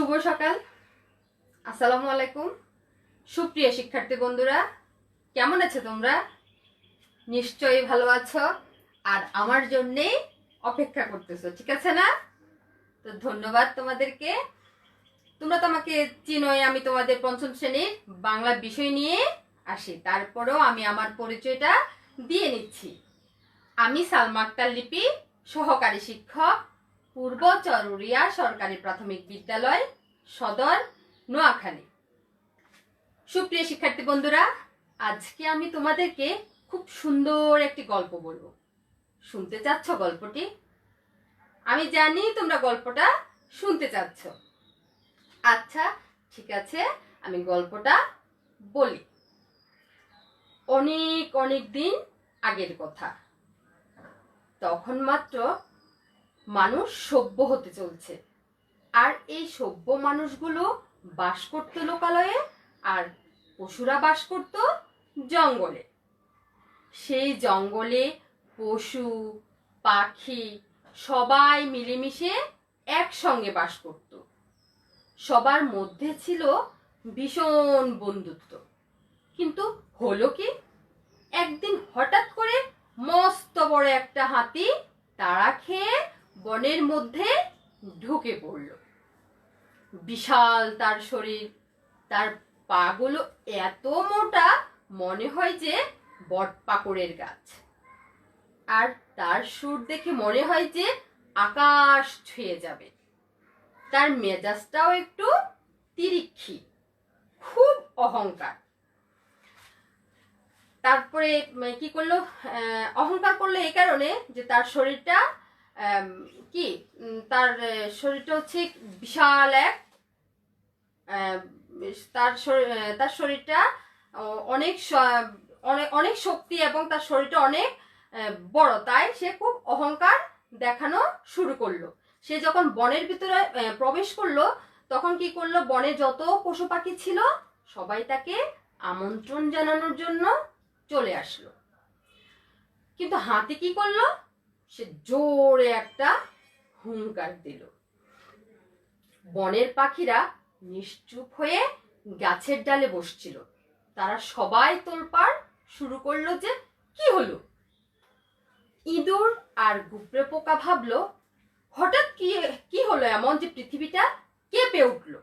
শুভ সকাল। আসসালামু আলাইকুম। সুপ্রিয় শিক্ষার্থী বন্ধুরা, কেমন আছো তোমরা? নিশ্চয়ই ভালো আছো আর আমার জন্যে অপেক্ষা করতেছো, ঠিক আছে না? তো ধন্যবাদ তোমাদেরকে। তোমরা তো আমাকে চিনোই, আমি তোমাদের পঞ্চম শ্রেণীর বাংলা বিষয় নিয়ে আসি, তারপরেও আমি আমার পরিচয়টা দিয়ে নিচ্ছি। আমি সালমা আক্তার লিপি, সহকারী শিক্ষক, পূর্ব চরুরিয়া সরকারি প্রাথমিক বিদ্যালয়, সদর, নোয়াখালী। সুপ্রিয় শিক্ষার্থী বন্ধুরা, আজকে আমি তোমাদেরকে খুব সুন্দর একটি গল্প বলবো। শুনতে চাচ্ছ গল্পটি? আমি জানি তোমরা গল্পটা শুনতে চাচ্ছ। আচ্ছা, ঠিক আছে, আমি গল্পটা বলি। অনেক অনেক দিন আগের কথা। তখন মাত্র মানুষ সভ্য হতে চলছে, আর এই সভ্য মানুষগুলো বাস করত লোকালয়ে, আর পশুরা বাস করত জঙ্গলে। সেই জঙ্গলে পশু পাখি সবাই মিলেমিশে একসঙ্গে বাস করত। সবার মধ্যে ছিল ভীষণ বন্ধুত্ব। কিন্তু হলো কি, একদিন হঠাৎ করে মস্ত বড় একটা হাতি তাড়া খেয়ে বনের মধ্যে ঢুকে পড়ল। বিশাল তার শরীর, তার পাগুলো এত মোটা মনে হয় যে বটপাকুড়ের গাছ, আর তার সুর দেখে মনে হয় যে আকাশ ছুঁয়ে যাবে। তার মেজাজটাও একটু তিরিক্ষি, খুব অহংকার। তারপরে কি করলো, অহংকার করলো এই কারণে যে তার শরীরটা তার শরীরটা হচ্ছে বিশাল এক, তার শরীরটা অনেক অনেক শক্তি এবং তার শরীরটা অনেক বড়, তাই সে খুব অহংকার দেখানো শুরু করলো। সে যখন বনের ভিতরে প্রবেশ করলো, তখন কি করলো, বনে যত পশু পাখি ছিল সবাই তাকে আমন্ত্রণ জানানোর জন্য চলে আসলো। কিন্তু হাতি কি করলো, সে জোরে একটা হুঙ্কার দিল। বনের পাখিরা নিশ্চুপ হয়ে গাছের ডালে বসছিল। তারা সবাই তোলপাড় শুরু করলো যে কি হলো। ইঁদুর আর গুবরে পোকা ভাবলো, হঠাৎ কি হলো এমন যে পৃথিবীটা কেঁপে উঠলো।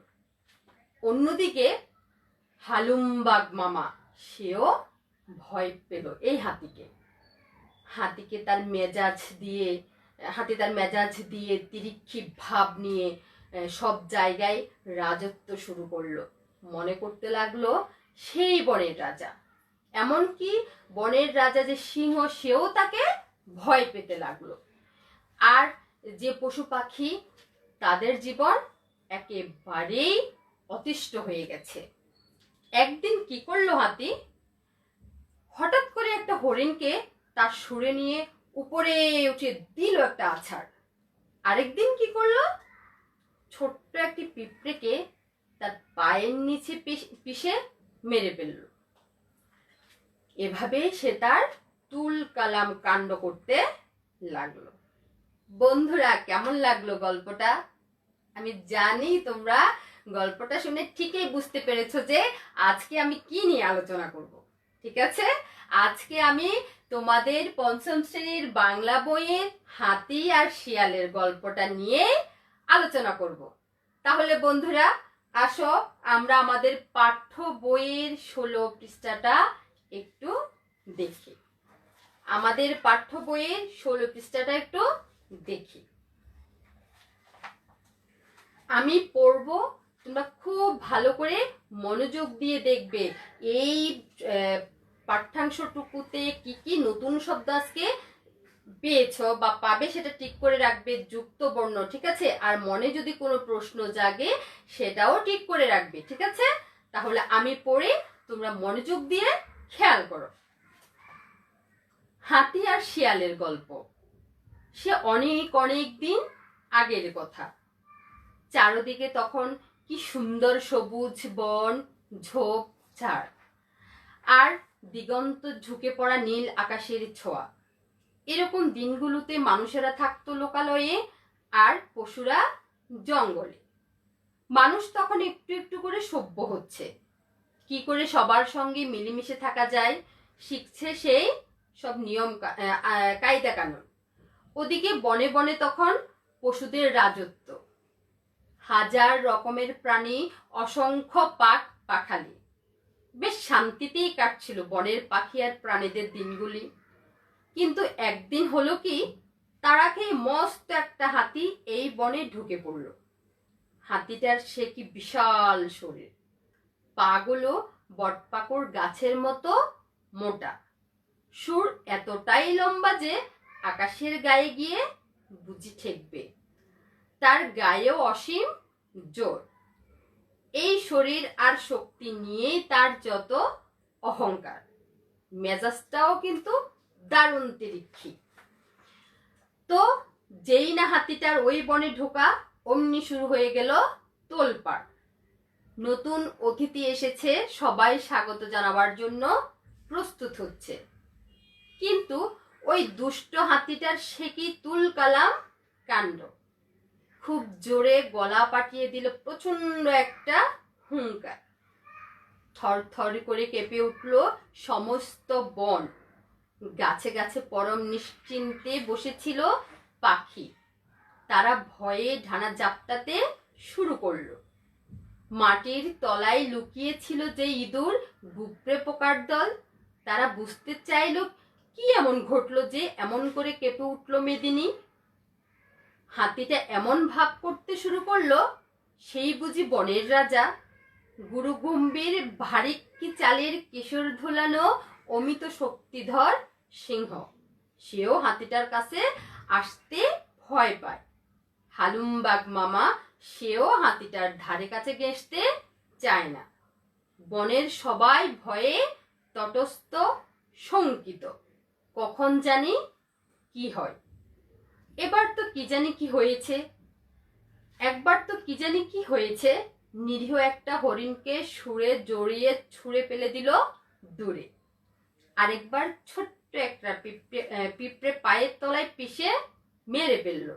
অন্যদিকে হালুমবাগ মামা, সেও ভয় পেল এই হাতিকে। হাতি তার মেজাজ দিয়ে তিরিক্ষি ভাব নিয়ে সব জায়গায় রাজত্ব শুরু করলো। মনে করতে লাগলো সেই বনের রাজা। এমনকি বনের রাজা যে সিংহ, সেও তাকে ভয় পেতে লাগলো। আর যে পশু পাখি, তাদের জীবন একেবারেই অতিষ্ঠ হয়ে গেছে। একদিন কি করলো হাতি, হঠাৎ করে একটা হরিণকে তার সুরে নিয়ে উপরে উঠে দিল একটা আছাড়। আরেকদিন কি করলো, ছোট্ট একটি পিঁপড়েকে তার পায়ের নিচে পিষে মেরে ফেলল। এভাবে সে তার তুল কালাম কাণ্ড করতে লাগলো। বন্ধুরা, কেমন লাগলো গল্পটা? আমি জানি তোমরা গল্পটা শুনে ঠিকই বুঝতে পেরেছো যে আজকে আমি কি নিয়ে আলোচনা করব। ঠিক আছে, আজকে আমি তোমাদের পঞ্চম শ্রেণীর বাংলা বইয়ের হাতি আর শিয়ালের গল্পটা নিয়ে আলোচনা করব। তাহলে বন্ধুরা, আসো আমরা আমাদের পাঠ্য বইয়ের 16 পৃষ্ঠাটা একটু দেখি। আমাদের পাঠ্য বইয়ের 16 পৃষ্ঠাটা একটু দেখি। আমি পড়ব, তোমরা খুব ভালো করে মনোযোগ দিয়ে দেখবে। এই পাঠ্যাংশটুকুতে কি কি নতুন শব্দ আজকে পেয়েছো বা পাবে সেটা ঠিক করে রাখবে, যুক্ত বর্ণ, ঠিক আছে? আর মনে যদি কোনো প্রশ্ন জাগে সেটাও ঠিক করে রাখবে, ঠিক আছে? তাহলে আমি পড়ে তোমরা মনোযোগ দিয়ে খেয়াল করো। হাতি আর শিয়ালের গল্প। সে অনেক অনেক দিন আগের কথা। চারদিকে তখন কি সুন্দর সবুজ বন, ঝোপ ঝাড়, আর দিগন্ত ঝুঁকে পড়া নীল আকাশের ছোঁয়া। এরকম দিনগুলোতে মানুষেরা থাকতো লোকালয়ে আর পশুরা জঙ্গলে। মানুষ তখন একটু একটু করে সভ্য হচ্ছে, কি করে সবার সঙ্গে মিলেমিশে থাকা যায় শিখছে সেই সব নিয়ম কায়দা কানুন। ওদিকে বনে বনে তখন পশুদের রাজত্ব, হাজার রকমের প্রাণী, অসংখ্য পাখ পাখালি। বেশ শান্তিতেই কাটছিল বনের পাখি আর প্রাণীদের দিনগুলি। কিন্তু একদিন হলো কি, তারা খেয়ে মস্ত একটা হাতি এই বনে ঢুকে পড়ল। হাতিটার সে কি বিশাল শরীর, পাগুলো বটপাকুড় গাছের মতো মোটা, সুর এতটাই লম্বা যে আকাশের গায়ে গিয়ে বুঝি ঠেকবে। তার গায়েও অসীম জোর। এই শরীর আর শক্তি নিয়েই তার যত অহংকার, মেজাজটাও কিন্তু দারুণ তিরিক্ষি। তো যেই না হাতিটার ওই বনে ঢোকা, অমনি শুরু হয়ে গেল তোলপাড়। নতুন অতিথি এসেছে, সবাই স্বাগত জানাবার জন্য প্রস্তুত হচ্ছে। কিন্তু ওই দুষ্ট হাতিটার সে কি তুলকালাম কাণ্ড। খুব জোরে গলা পাঠিয়ে দিল প্রচন্ড একটা হুঙ্কার। থর থর করে কেঁপে উঠল সমস্ত বন। গাছে গাছে পরম নিশ্চিন্তে বসেছিল পাখি, তারা ভয়ে ঢানা জাপটাতে শুরু করলো। মাটির তলায় লুকিয়েছিল যে ইঁদুর, গুপড়ে পোকার দল, তারা বুঝতে চাইল কি এমন ঘটলো যে এমন করে কেঁপে উঠল মেদিনী। হাতিটা এমন ভাব করতে শুরু করলো সেই বুঝি বনের রাজা, গুরু গম্ভীর ভারী কি চালের কেশর ধুলানো অমিত শক্তিধর সিংহ। সেও হাতিটার কাছে আসতে ভয় পায়। হালুমবাগ মামা, সেও হাতিটার ধারে কাছে ঘেঁষতে চায় না। বনের সবাই ভয়ে তটস্থ, শঙ্কিত, কখন জানি কি হয়। এবার তো কি জানি কি হয়েছে। একবার তো কি জানি কি হয়েছে, নিরীহ একটা হরিণকে সুরে জড়িয়ে ছুঁড়ে ফেলে দিল দূরে। আরেকবার ছোট্ট একটা পিঁপড়ে পায়ের তলায় পিষে মেরে ফেলল।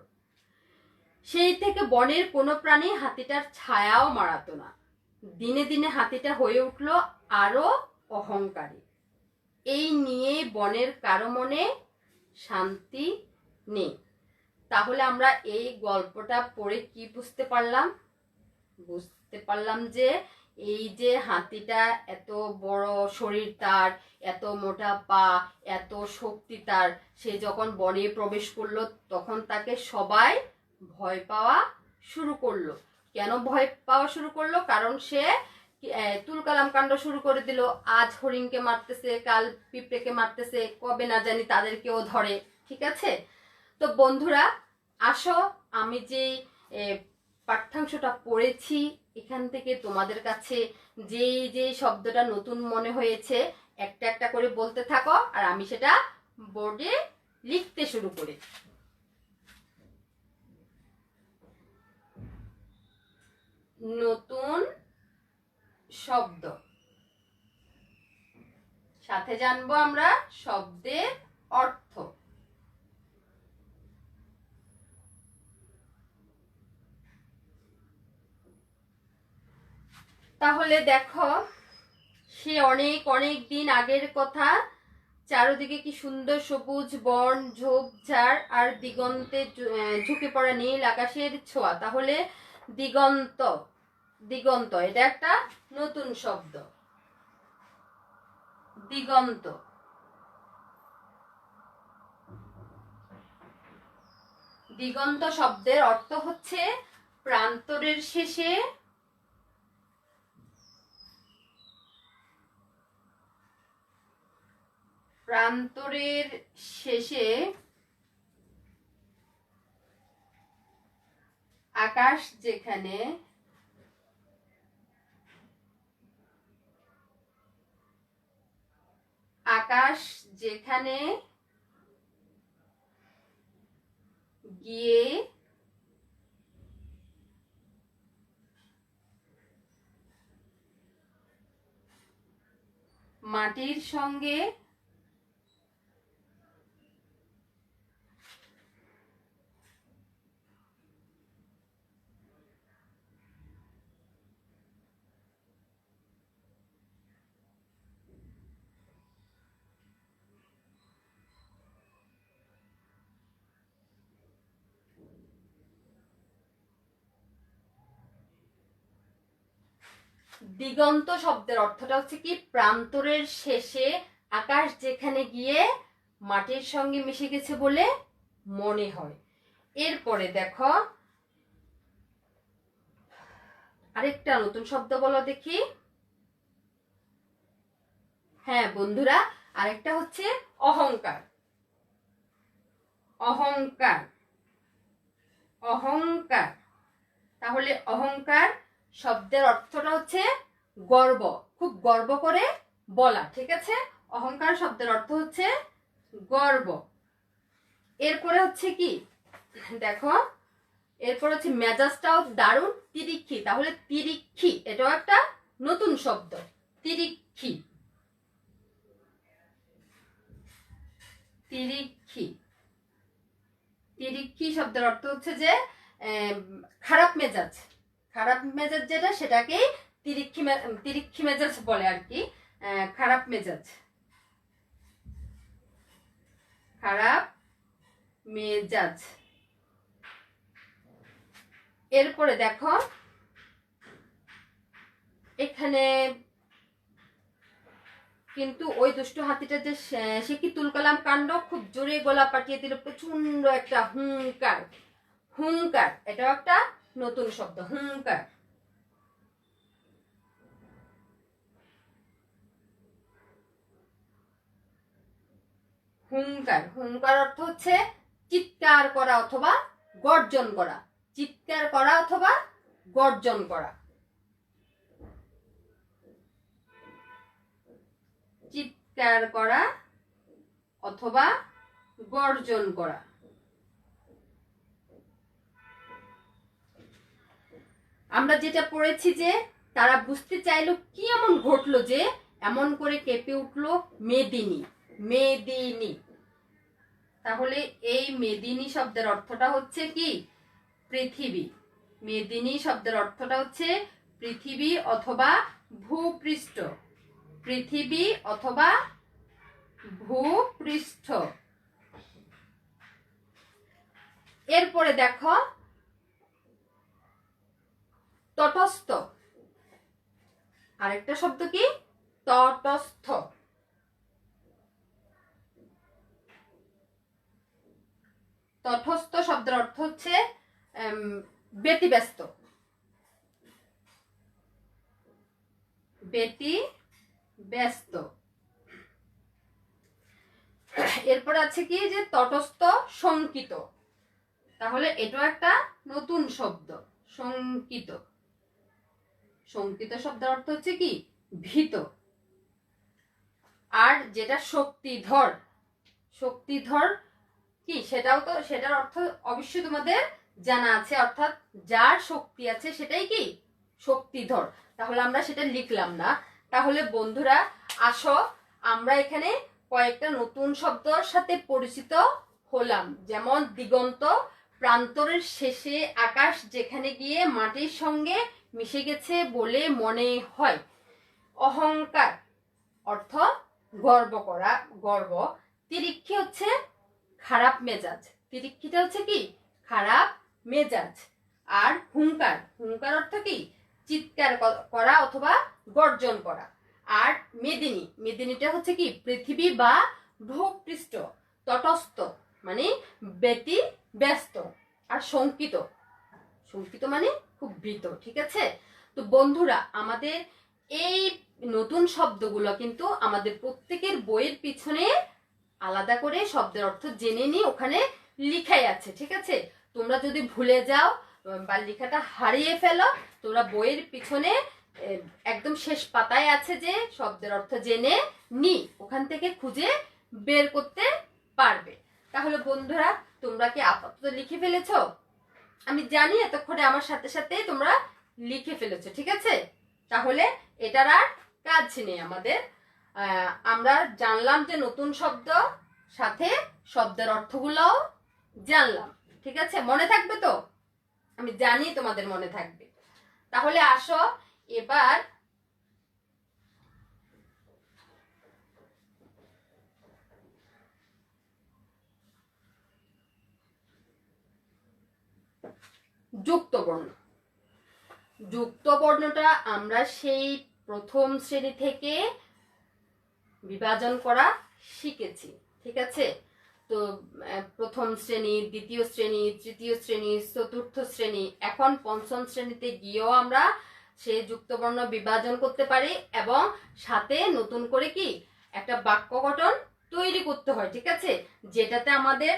সেই থেকে বনের কোনো প্রাণী হাতিটার ছায়াও মারাতো না। দিনে দিনে হাতিটা হয়ে উঠল আরো অহংকারী। এই নিয়ে বনের কারো মনে শান্তি নেই। তাহলে আমরা এই গল্পটা পড়ে কি বুঝতে পারলাম? বুঝতে পারলাম যে এই যে হাতিটা, এত বড় শরীর তার, এত মোটা পা, এত শক্তি তার, সে যখন বনে প্রবেশ করলো তখন তাকে সবাই ভয় পাওয়া শুরু করলো। কেন ভয় পাওয়া শুরু করলো? কারণ সে তুলকালাম কাণ্ড শুরু করে দিল। আজ হরিণকে মারতেছে, কাল পিঁপড়েকে মারতেছে, কবে না জানি তাদেরকেও ধরে। ঠিক আছে? তো বন্ধুরা, আসো আমি যে পাঠ্যাংশটা পড়েছি এখান থেকে তোমাদের কাছে যেই যে শব্দটা নতুন মনে হয়েছে একটা একটা করে বলতে থাকো, আর আমি সেটা বোর্ডে লিখতে শুরু করি। নতুন শব্দ, সাথে জানবো আমরা শব্দের অর্থ। তাহলে দেখো, সে অনেক অনেক দিন আগের কথা। চারদিকে কি সুন্দর সবুজ বন, ঝোপঝাড় আর দিগন্তে ঝুঁকে পড়া নীল আকাশের ছোঁয়া। তাহলে দিগন্ত, দিগন্ত এটা একটা নতুন শব্দ। দিগন্ত। দিগন্ত শব্দের অর্থ হচ্ছে প্রান্তরের শেষে, প্রান্তরের শেষে আকাশ যেখানে, আকাশ যেখানে গিয়ে মাটির সঙ্গে দিগন্ত শব্দের অর্থটা হচ্ছে কি প্রান্তরের শেষে আকাশ যেখানে গিয়ে মাটির সঙ্গে মিশে গেছে বলে মনে হয়। এরপরে দেখো আরেকটা নতুন শব্দ বলো দেখি। হ্যাঁ বন্ধুরা, আরেকটা হচ্ছে অহংকার। অহংকার, অহংকার। তাহলে অহংকার শব্দের অর্থটা হচ্ছে গর্ব, খুব গর্ব করে বলা। ঠিক আছে, অহংকার শব্দের অর্থ হচ্ছে গর্ব। এরপরে হচ্ছে কি দেখো, এরপর হচ্ছে মেজাজটাও দারুণ তিরিক্ষি। তাহলে তিরিক্ষি এটাও একটা নতুন শব্দ, তিরিক্ষি। তিরিক্ষি, তিরিক্ষি শব্দের অর্থ হচ্ছে যে খারাপ মেজাজ। খারাপ মেজাজ যেটা সেটাকে তিরিক্ষি তিরিক্ষি মেজাজ বলে আর কি। খারাপ মেজাজ, খারাপ মেজাজ। এরপরে দেখো এখানে কিন্তু ওই দুষ্টু হাতিটা যে সে কি তুলকালাম কাণ্ড, খুব জোরে গলা পাঠিয়ে দিল, প্রচন্ড একটা হুঙ্কার। হুঙ্কার এটাও একটা নতুন শব্দ, হুঙ্কার। হুঙ্কার, হুঙ্কার অর্থ হচ্ছে চিৎকার করা অথবা গর্জন করা। চিৎকার করা অথবা গর্জন করা। চিৎকার করা অথবা গর্জন করা। আমরা যেটা পড়েছি যে তারা বুঝতে চাইলো কি এমন ঘটলো যে এমন করে কেঁপে উঠলো মেদিনী। মেদিনী, তাহলে এই মেদিনী শব্দের অর্থটা হচ্ছে কি পৃথিবী। মেদিনী শব্দের অর্থটা হচ্ছে পৃথিবী অথবা ভূপৃষ্ঠ। পৃথিবী অথবা ভূপৃষ্ঠ। এরপরে দেখো তটস্থ, আরেকটা শব্দ কি তটস্থ। তটস্থ শব্দের অর্থ হচ্ছে ব্যতিব্যস্ত। ব্যতিব্যস্ত। এরপর আছে কি যে তটস্থ শঙ্কিত। তাহলে এটাও একটা নতুন শব্দ, শঙ্কিত। শঙ্কিত শব্দের অর্থ হচ্ছে কি ভীত। আর যেটা শক্তিধর, শক্তিধর কি সেটাও তো, সেটার অর্থ অবশ্যই তোমাদের জানা আছে, অর্থাৎ যার শক্তি আছে সেটাই কি শক্তিধর। তাহলে আমরা সেটা লিখলাম না। তাহলে বন্ধুরা আসো আমরা এখানে কয়েকটা নতুন শব্দের সাথে পরিচিত হলাম, যেমন দিগন্ত, প্রান্তরের শেষে আকাশ যেখানে গিয়ে মাটির সঙ্গে মিশে গেছে বলে মনে হয়। অহংকার অর্থ গর্ব করা, গর্ব। তিরিক্ষি হচ্ছে খারাপ মেজাজ, তিরিক্ষিটা হচ্ছে কি খারাপ মেজাজ। আর হুঙ্কার, হুঙ্কার অর্থ কি চিৎকার করা অথবা গর্জন করা। আর মেদিনী, মেদিনীটা হচ্ছে কি পৃথিবী বা ভূপৃষ্ঠ। তটস্থ মানে ব্যতিব্যস্ত। আর শঙ্কিত, শঙ্কিত মানে খুব ভীত। ঠিক আছে, তো বন্ধুরা আমাদের এই নতুন শব্দগুলো কিন্তু আমাদের প্রত্যেকের বইয়ের পিছনে আলাদা করে শব্দের অর্থ জেনে নিয়ে ওখানে লিখাই আছে। ঠিক আছে, তোমরা যদি ভুলে যাও বা লেখাটা হারিয়ে ফেলো, তোমরা বইয়ের পিছনে একদম শেষ পাতায় আছে যে শব্দের অর্থ জেনে নি, ওখান থেকে খুঁজে বের করতে পারবে। তাহলে বন্ধুরা তোমরা কি আপাতত লিখে ফেলেছো? আমি জানি এতক্ষণে আমার সাথে সাথে তোমরা লিখে ফেলেছো। ঠিক আছে, তাহলে এটার আর কাজ নেই আমাদের। আমরা জানলাম যে নতুন শব্দ, সাথে শব্দের অর্থগুলোও জানলাম। ঠিক আছে, মনে থাকবে তো? আমি জানি তোমাদের মনে থাকবে। তাহলে আসো এবার যুক্ত বর্ণ। যুক্ত বর্ণটা আমরা সেই প্রথম শ্রেণী থেকে বিভাজন করা শিখেছি, ঠিক আছে? তো প্রথম শ্রেণী, দ্বিতীয় শ্রেণী, তৃতীয় শ্রেণী, চতুর্থ শ্রেণী, এখন পঞ্চম শ্রেণীতে গিয়েও আমরা সেই যুক্তবর্ণ বিভাজন করতে পারি এবং সাথে নতুন করে কি একটা বাক্য গঠন তৈরি করতে হয়, ঠিক আছে? যেটাতে আমাদের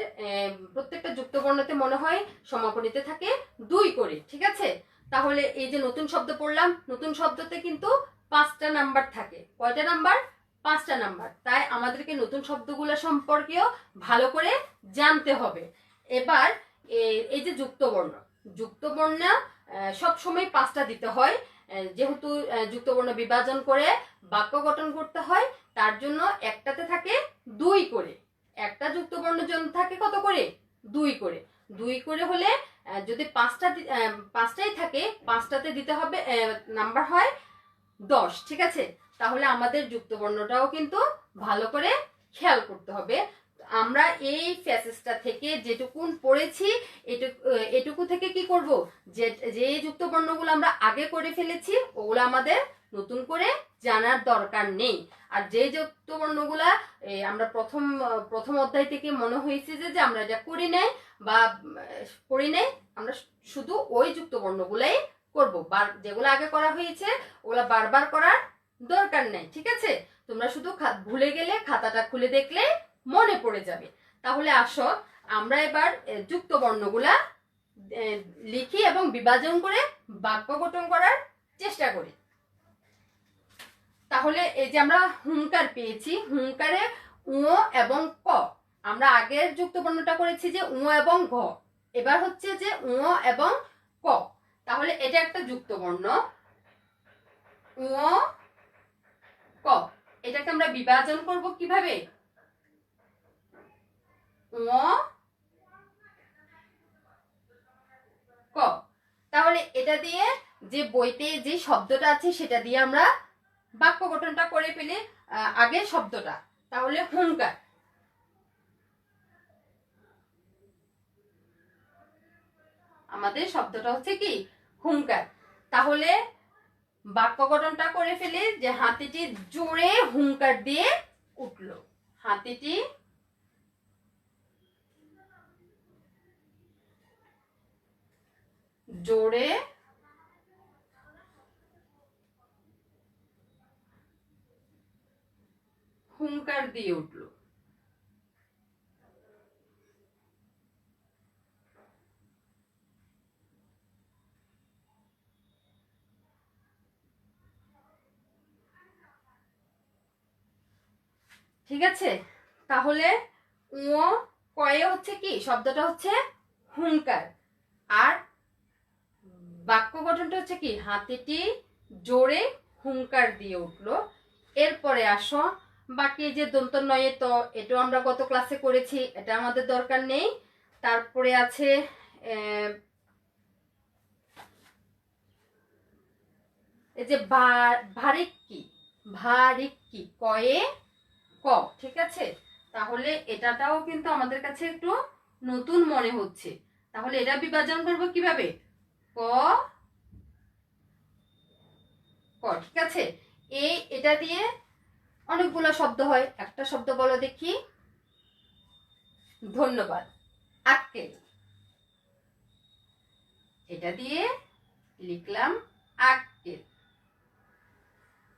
প্রত্যেকটা যুক্তবর্ণতে মনে হয় সমাপনীতে থাকে 2 করে, ঠিক আছে? তাহলে এই যে নতুন শব্দ পড়লাম, নতুন শব্দতে কিন্তু 5টা নাম্বার থাকে। কয়টা নাম্বার? 5টা নাম্বার। তাই আমাদেরকে নতুন শব্দগুলো সম্পর্কেও ভালো করে জানতে হবে। এবার এই যে যুক্তবর্ণ, যুক্তবর্ণ সবসময় 5টা দিতে হয়, যেহেতু যুক্তবর্ণ বিভাজন করে বাক্য গঠন করতে হয়, তার জন্য একটাতে থাকে 2 করে। একটা যুক্তবর্ণ জন্য থাকে কত করে? 2 করে। 2 করে হলে যদি 5টাই থাকে, 5টাতে দিতে হবে নাম্বার হয় 10, ঠিক আছে? তাহলে আমাদের যুক্তবর্ণটাও কিন্তু ভালো করে খেয়াল করতে হবে। আমরা এই প্যাসেজটা থেকে যেটুকুন পড়েছি এটুকু থেকে কি করব, যে যুক্তবর্ণগুলো আমরা আগে করে ফেলেছি ওগুলো আমাদের নতুন করে জানার দরকার নেই। আর যে যুক্তবর্ণগুলা আমরা প্রথম অধ্যায় থেকে মনে হয়েছে যে আমরা এটা করি নাই বা করি নাই, আমরা শুধু ওই যুক্তবর্ণগুলাই করব। যেগুলো আগে করা হয়েছে ওগুলা বারবার করার দরকার নেই, ঠিক আছে? তোমরা শুধু ভুলে গেলে খাতাটা খুলে দেখলে মনে পড়ে যাবে। তাহলে আসো আমরা এবার যুক্তবর্ণগুলা লিখি এবং বিভাজন করে বাক্য গঠন করার চেষ্টা করি। তাহলে এই যে আমরা হুঙ্কার পেয়েছি, হুঙ্কারে উ এবং ক। আমরা আগের যুক্তবর্ণটা করেছি যে উ এবং ঘ, এবার হচ্ছে যে উ এবং ক। তাহলে এটা একটা যুক্তবর্ণ উ ক। এটাকে আমরা বিভাজন করব কিভাবে? উ ক। তাহলে এটা দিয়ে যে বইতে যে শব্দটা আছে সেটা দিয়ে আমরা বাক্য গঠনটা করে ফেলি আগের শব্দটা। তাহলে হুঙ্কার, আমাদের শব্দটা হচ্ছে কি হুঙ্কার। তাহলে বাক্য গঠনটা করে ফেলি যে হাতিটি জোরে হুঙ্কার দিয়ে উঠলো। হাতিটি জোরে হুঙ্কার দিয়ে উঠলো। ঠিক আছে? তাহলে উ কয়ে হচ্ছে কি শব্দটা হচ্ছে হুঙ্কার, আর বাক্য গঠনটা হচ্ছে কি হাতিটি জোরে হুঙ্কার দিয়ে উঠলো। এরপরে আসো বাকি যে দন্ত নয়ে তো, এটাও আমরা গত ক্লাসে করেছি, এটা আমাদের দরকার নেই। তারপরে আছে এই যে ভারিক্কি, ভারিক্কি কয়ে ক, ঠিক আছে? তাহলে এটাটাও কিন্তু আমাদের কাছে একটু নতুন মনে হচ্ছে। তাহলে এটা বিভাজন করব কিভাবে? ক ক, ঠিক আছে? এটা দিয়ে অনেকগুলো শব্দ হয়। একটা শব্দ বলো দেখি। ধন্যবাদ। আক্কেল, এটা দিয়ে লিখলাম আক্কেল।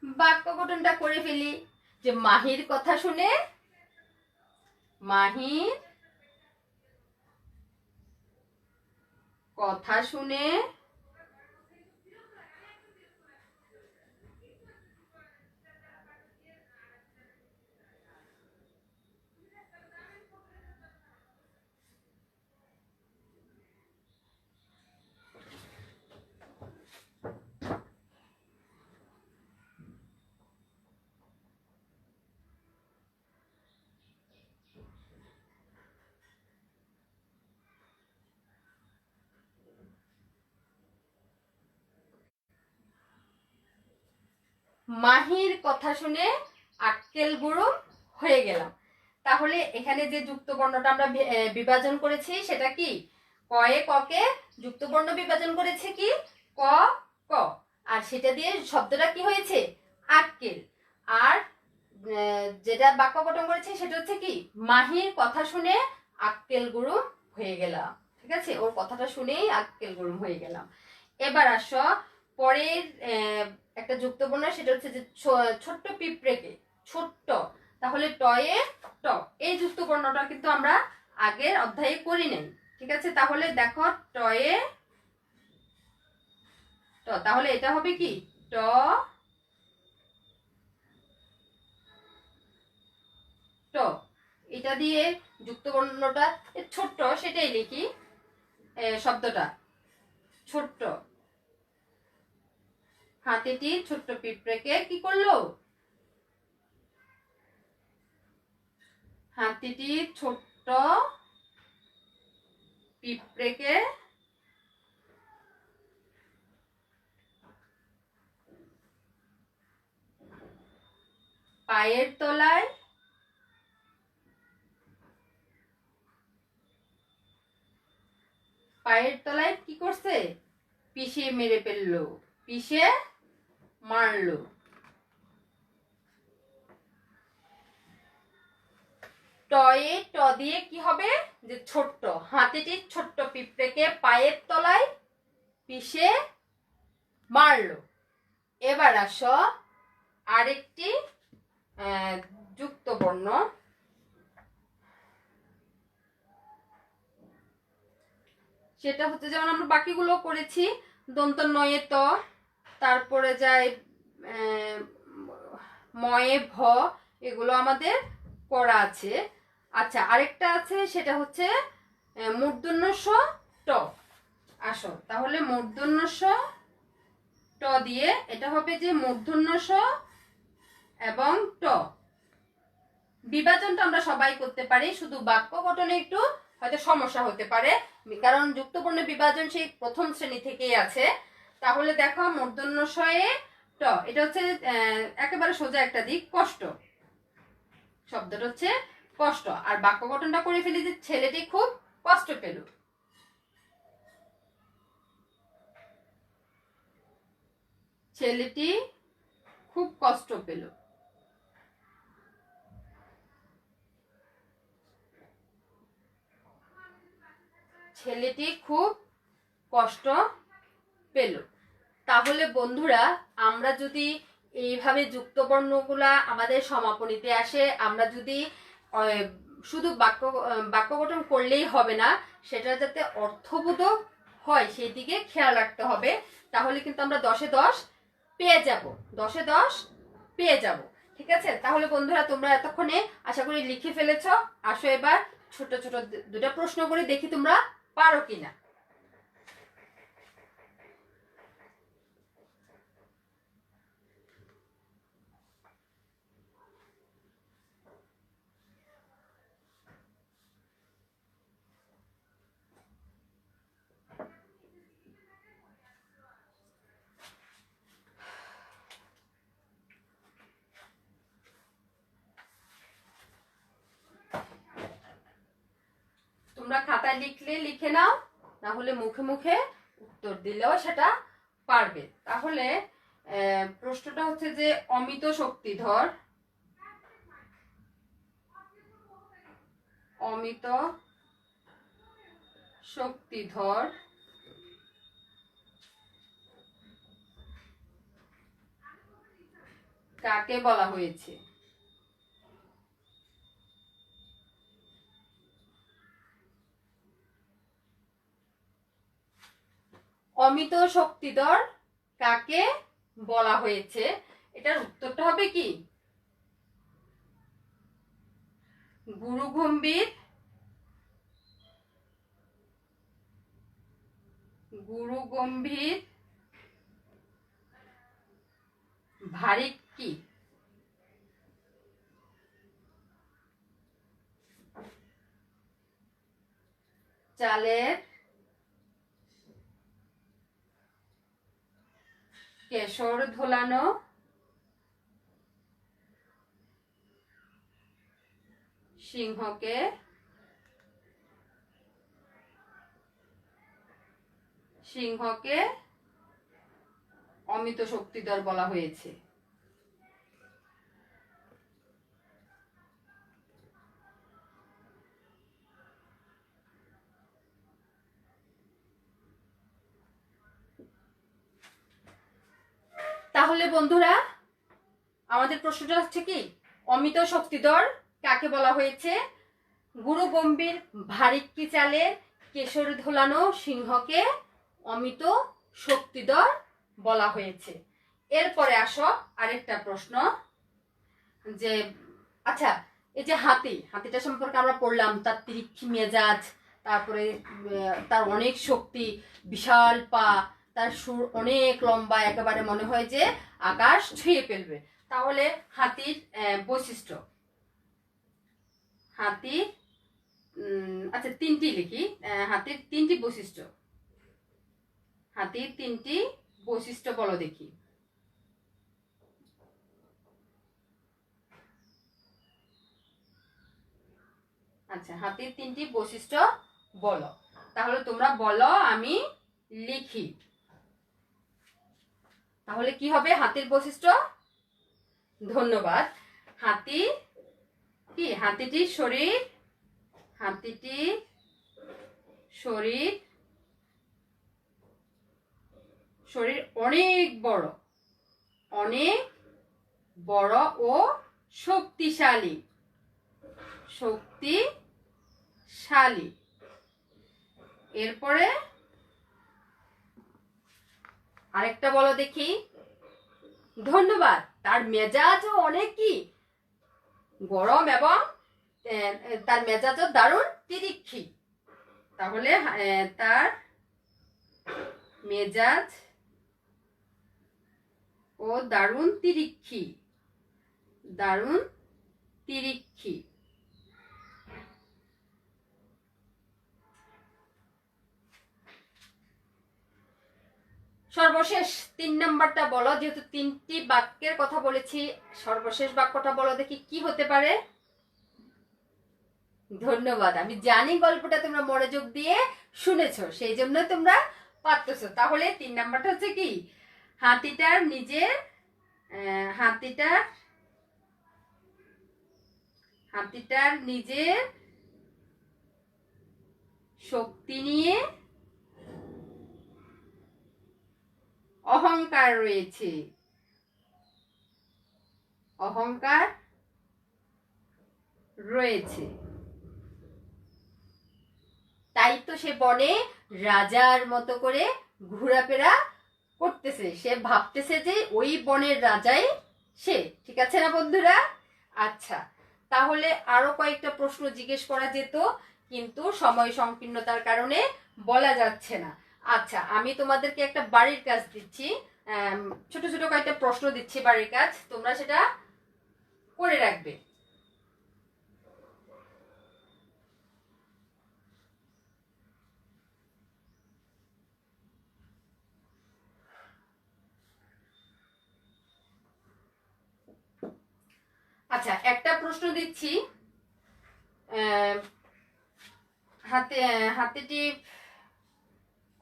বাক্য গঠনটা করে ফেলি যে মাহির কথা শুনে, মাহির কথা শুনে মাহির কথা শুনে আক্কেল বুড়ো হয়ে গেলাম। তাহলে এখানে যে যুক্তবর্ণটা আমরা বিভাজন করেছি সেটা কি? কয়ে ককে যুক্তবর্ণ বিভাজন করেছে কি ক ক, আর সেটা দিয়ে শব্দটা কি হয়েছে? আক্কেল। আর যেটা বাক্য গঠন করেছে সেটা হচ্ছে কি, মাহির কথা শুনে আক্কেল গুরুম হয়ে গেলাম। ঠিক আছে, ওর কথাটা শুনেই আক্কেল গুরুম হয়ে গেলাম। এবার আসো পরের একটা যুক্ত বর্ণ, সেটা হচ্ছে যে ছোট্ট পিঁপড়েকে, ছোট্ট, তাহলে টয়ে ট, এই যুক্ত বর্ণটা কিন্তু আমরা আগের অধ্যায়ে করি নাই। ঠিক আছে, তাহলে দেখো টয়ে ট, তাহলে এটা হবে কি ট ট, এটা দিয়ে যুক্ত বর্ণটা ছোট্ট সেটাই লিখি, শব্দটা ছোট্ট। হাতিটি ছোট্ট পিঁপড়েকে কি করলো? হাতিটি ছোট্ট পিঁপড়েকে পায়ের তলায় কি করছে? পিষে মেরে ফেললো, পিষে মারলো। টয়ে ট দিয়ে কি হবে? যে ছোট্ট, হাতিটি ছোট্ট পিঁপড়েকে পায়ের তলায় পিষে মারলো। এবার আসো আরেকটি যুক্ত বর্ণ, সেটা হচ্ছে যেমন আমরা বাকিগুলো করেছি, দন্ত নয়ে ত, তারপরে যায় ময়ে ভ, এগুলো আমাদের করা আছে। আচ্ছা, আরেকটা আছে, সেটা হচ্ছে মূর্ধন্য স ট। আসো তাহলে মূর্ধন্য স ট দিয়ে এটা হবে যে মূর্ধন্য স এবং ট। বিভাজনটা আমরা সবাই করতে পারি, শুধু বাক্য গঠনে একটু হয়তো সমস্যা হতে পারে, কারণ যুক্তবর্ণ বিভাজন সেই প্রথম শ্রেণী থেকেই আছে। তাহলে দেখো মূর্ধন্য ষয়ে ট, এটা হচ্ছে একেবারে সোজা একটা দিক, কষ্ট, শব্দটা হচ্ছে কষ্ট। আর বাক্য গঠনটা করে ফেলি যে ছেলেটি খুব কষ্ট পেল। ছেলেটি খুব কষ্ট পেল। ছেলেটি খুব কষ্ট পেল। তাহলে বন্ধুরা, আমরা যদি এইভাবে যুক্ত বর্ণগুলা আমাদের সমাপনীতে আসে, আমরা যদি শুধু বাক্য গঠন করলেই হবে না, সেটা যাতে অর্থবোধক হয় সেই দিকে খেয়াল রাখতে হবে। তাহলে কিন্তু আমরা 10-এ 10 পেয়ে যাব, 10-এ 10 পেয়ে যাব। ঠিক আছে, তাহলে বন্ধুরা তোমরা এতক্ষণে আশা করি লিখে ফেলেছ। আসো এবার ছোট ছোট দুটো প্রশ্ন করে দেখি তোমরা পারো কিনা। তোমরা খাতায় লিখলে লিখে নাও, না হলে মুখে মুখে উত্তর দিলেও সেটা পারবে। তাহলে প্রশ্নটা হচ্ছে যে অমিত শক্তিধর, অমিত শক্তিধর কাকে বলা হয়েছে? অমিত শক্তিধর কাকে বলা হয়েছে? এটার উত্তরটা হবে কি গুরু গম্ভীর, গুরু গম্ভীর ভারী কি? চালের কেশর ধোলানো সিংহকে অমিত শক্তিধর বলা হয়েছে? তাহলে বন্ধুরা আমাদের প্রশ্নটা হচ্ছে কি, অমিত শক্তিধর কাকে বলা হয়েছে? গুরু গম্ভীর ভারিক্কি চালের কেশর ধোলানো সিংহকে অমিত শক্তিধর বলা হয়েছে। এরপরে আসো আরেকটা প্রশ্ন, যে আচ্ছা এই যে হাতিটা সম্পর্কে আমরা পড়লাম, তার তিরিক্ষি মেজাজ, তারপরে তার অনেক শক্তি, বিশাল পা, তার সুর অনেক লম্বা, একেবারে মনে হয় যে আকাশ ছুঁয়ে ফেলবে। তাহলে হাতির বৈশিষ্ট্য, হাতির আচ্ছা তিনটি লিখি, হাতির তিনটি বৈশিষ্ট্য, হাতির তিনটি বৈশিষ্ট্য বলো দেখি। আচ্ছা হাতির তিনটি বৈশিষ্ট্য বলো, তাহলে তোমরা বলো আমি লিখি। তাহলে কি হবে হাতির বৈশিষ্ট্য? ধন্যবাদ। হাতি কি, হাতিটির শরীর, হাতিটির শরীর শরীর অনেক বড়, অনেক বড় ও শক্তিশালী, শক্তিশালী। এরপরে আরেকটা বলো দেখি। ধন্যবাদ। তার মেজাজও অনেক কি গরম এবং তার মেজাজও দারুণ তিরিক্ষি। তাহলে তার মেজাজ ও দারুণ তিরিক্ষি, দারুণ তিরিক্ষি। সর্বশেষ 3 নাম্বারটা বলো, যেহেতু 3টি বাক্যের কথা বলেছি, সর্বশেষ বাক্যটা বলো দেখি কি হতে পারে। ধন্যবাদ। আমি জানি গল্পটা তোমরা মনোযোগ দিয়ে শুনেছো, সেই জন্য তোমরা পারতেছো। তাহলে 3 নাম্বারটা হচ্ছে কি, হাতিটার নিজের হাতিটার নিজের শক্তি নিয়ে অহংকার রয়েছে, অহংকার রয়েছে। তাই তো সে বনে রাজার মতো করে ঘোরাফেরা করতেছে, সে ভাবতেছে যে ওই বনের রাজাই সে। ঠিক আছে না বন্ধুরা? আচ্ছা তাহলে আরো কয়েকটা প্রশ্ন জিজ্ঞেস করা যেত, কিন্তু সময় সংকীর্ণতার কারণে বলা যাচ্ছে না। আচ্ছা আমি তোমাদেরকে একটা বাড়ির কাজ দিচ্ছি, ছোট ছোট কয়েকটা প্রশ্ন দিচ্ছি বাড়ির কাজ, তোমরা সেটা করে রাখবে। আচ্ছা একটা প্রশ্ন দিচ্ছি, হাতিটি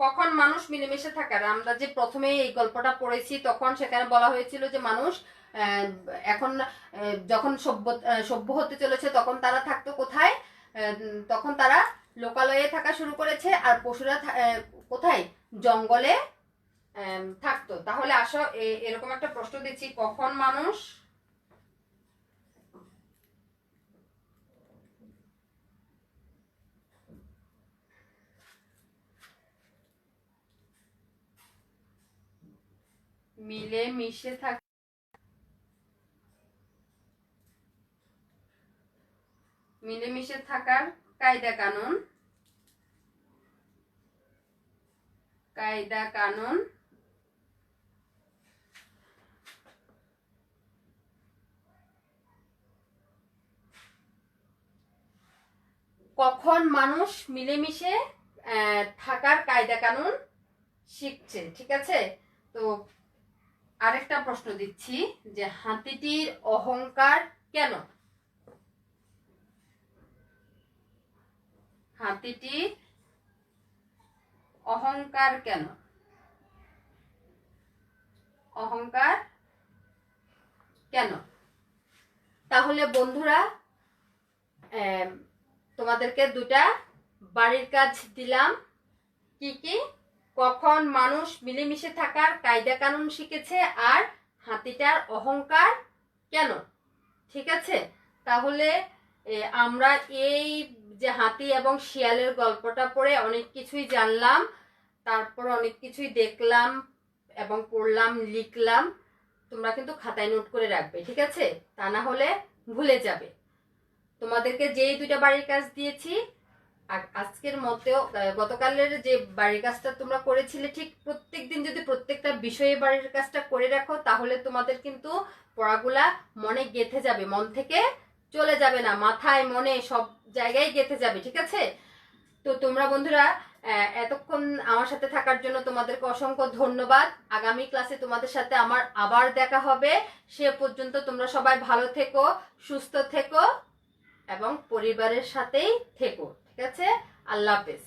কখন মানুষ মিলেমিশে থাকার, আমরা যে প্রথমে এই গল্পটা পড়েছি তখন সেখানে বলা হয়েছিল যে মানুষ এখন যখন সভ্য হতে চলেছে তখন তারা থাকতো কোথায়, তখন তারা লোকালয়ে থাকা শুরু করেছে, আর পশুরা কোথায়, জঙ্গলে থাকতো। তাহলে আসো এরকম একটা প্রশ্ন দিচ্ছি, কখন মানুষ মিলেমিশে থাকে, মিলেমিশে থাকার কায়দা কানুন, কায়দা কানুন কখন মানুষ মিলেমিশে থাকার কায়দা কানুন শিখছে। ঠিক আছে, তো আরেকটা প্রশ্ন দিচ্ছি যে হাতিটির অহংকার কেন, হাতিটির অহংকার কেন? অহংকার কেন? তাহলে বন্ধুরা তোমাদেরকে দুটা বাড়ির কাজ দিলাম। কি কি? কখন মানুষ মিলেমিশে থাকার কায়দা কানুন শিখেছে, আর হাতিটার অহংকার কেন। ঠিক আছে, তাহলে আমরা এই যে হাতি এবং শিয়ালের গল্পটা পড়ে অনেক কিছুই জানলাম, তারপর অনেক কিছুই দেখলাম এবং পড়লাম, লিখলাম। তোমরা কিন্তু খাতায় নোট করে রাখবে, ঠিক আছে? তা না হলে ভুলে যাবে। তোমাদেরকে যেই দুইটা বাড়ির কাজ দিয়েছি, আর আজকের মতেও গতকালের যে বাড়ির কাজটা তোমরা করেছিলে, ঠিক প্রত্যেকদিন যদি প্রত্যেকটা বিষয়ে বাড়ির কাজটা করে রাখো, তাহলে তোমাদের কিন্তু পড়াগুলা মনে গেঁথে যাবে, মন থেকে চলে যাবে না, মাথায় মনে সব জায়গায় গেঁথে যাবে। ঠিক আছে? তো তোমরা বন্ধুরা এতক্ষণ আমার সাথে থাকার জন্য তোমাদেরকে অসংখ্য ধন্যবাদ। আগামী ক্লাসে তোমাদের সাথে আমার আবার দেখা হবে। সে পর্যন্ত তোমরা সবাই ভালো থেকো, সুস্থ থেকো এবং পরিবারের সাথেই থেকো। ঠিক আছে? আল্লাহ হাফেজ।